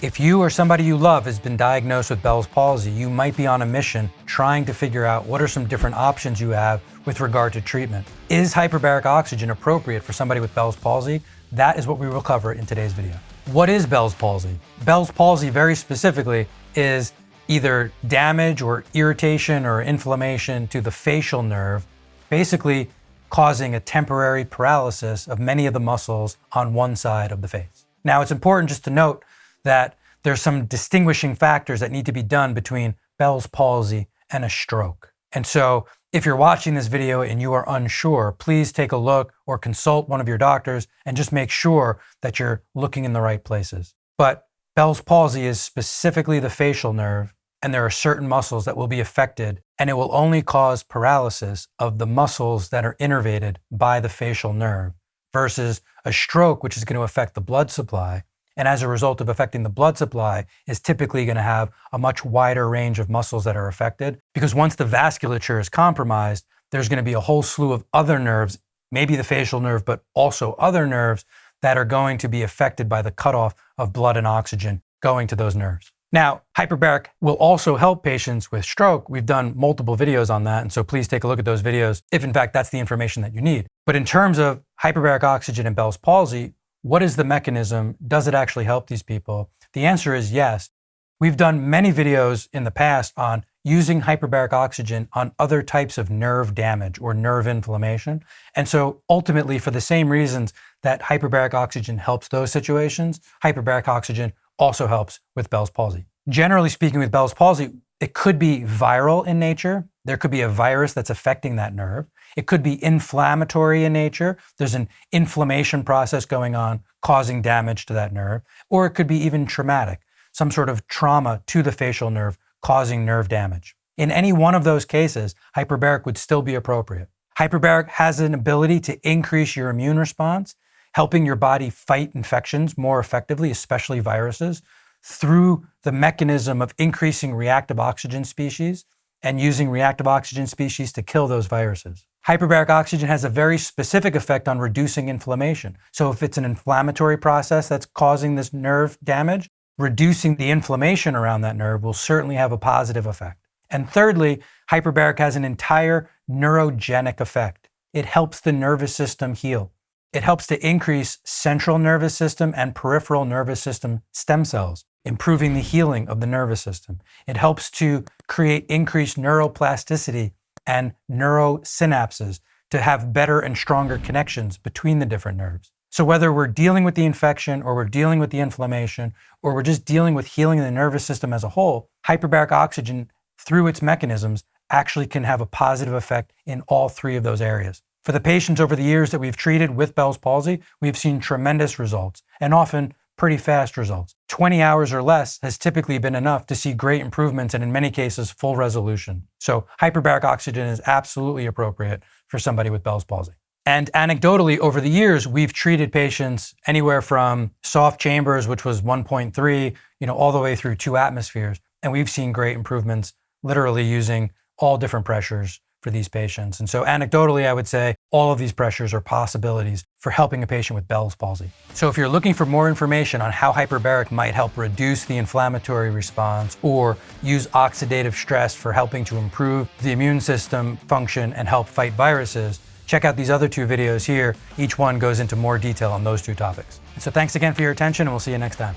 If you or somebody you love has been diagnosed with Bell's palsy, you might be on a mission trying to figure out what are some different options you have with regard to treatment. Is hyperbaric oxygen appropriate for somebody with Bell's palsy? That is what we will cover in today's video. What is Bell's palsy? Bell's palsy, very specifically, is either damage or irritation or inflammation to the facial nerve, basically causing a temporary paralysis of many of the muscles on one side of the face. Now, it's important just to note that there's some distinguishing factors that need to be done between Bell's palsy and a stroke. And so if you're watching this video and you are unsure, please take a look or consult one of your doctors and just make sure that you're looking in the right places. But Bell's palsy is specifically the facial nerve, and there are certain muscles that will be affected, and it will only cause paralysis of the muscles that are innervated by the facial nerve versus a stroke, which is going to affect the blood supply. And as a result of affecting the blood supply, is typically going to have a much wider range of muscles that are affected, because once the vasculature is compromised, there's going to be a whole slew of other nerves, maybe the facial nerve, but also other nerves that are going to be affected by the cutoff of blood and oxygen going to those nerves. Now, hyperbaric will also help patients with stroke. We've done multiple videos on that, and so please take a look at those videos if in fact that's the information that you need. But in terms of hyperbaric oxygen and Bell's palsy, what is the mechanism? Does it actually help these people? The answer is yes. We've done many videos in the past on using hyperbaric oxygen on other types of nerve damage or nerve inflammation. And so ultimately, for the same reasons that hyperbaric oxygen helps those situations, hyperbaric oxygen also helps with Bell's palsy. Generally speaking, with Bell's palsy, it could be viral in nature. There could be a virus that's affecting that nerve. It could be inflammatory in nature. There's an inflammation process going on causing damage to that nerve. Or it could be even traumatic, some sort of trauma to the facial nerve causing nerve damage. In any one of those cases, hyperbaric would still be appropriate. Hyperbaric has an ability to increase your immune response, helping your body fight infections more effectively, especially viruses, through the mechanism of increasing reactive oxygen species and using reactive oxygen species to kill those viruses. Hyperbaric oxygen has a very specific effect on reducing inflammation. So if it's an inflammatory process that's causing this nerve damage, reducing the inflammation around that nerve will certainly have a positive effect. And thirdly, hyperbaric has an entire neurogenic effect. It helps the nervous system heal. It helps to increase central nervous system and peripheral nervous system stem cells, improving the healing of the nervous system. It helps to create increased neuroplasticity and neurosynapses to have better and stronger connections between the different nerves. So whether we're dealing with the infection or we're dealing with the inflammation or we're just dealing with healing the nervous system as a whole, hyperbaric oxygen, through its mechanisms, actually can have a positive effect in all three of those areas. For the patients over the years that we've treated with Bell's palsy, we've seen tremendous results, and often pretty fast results. 20 hours or less has typically been enough to see great improvements and in many cases, full resolution. So hyperbaric oxygen is absolutely appropriate for somebody with Bell's palsy. And anecdotally, over the years, we've treated patients anywhere from soft chambers, which was 1.3, all the way through 2 atmospheres. And we've seen great improvements, literally using all different pressures for these patients. And so anecdotally, I would say all of these pressures are possibilities for helping a patient with Bell's palsy. So if you're looking for more information on how hyperbaric might help reduce the inflammatory response or use oxidative stress for helping to improve the immune system function and help fight viruses, check out these other 2 videos here. Each one goes into more detail on those 2 topics. And so thanks again for your attention, and we'll see you next time.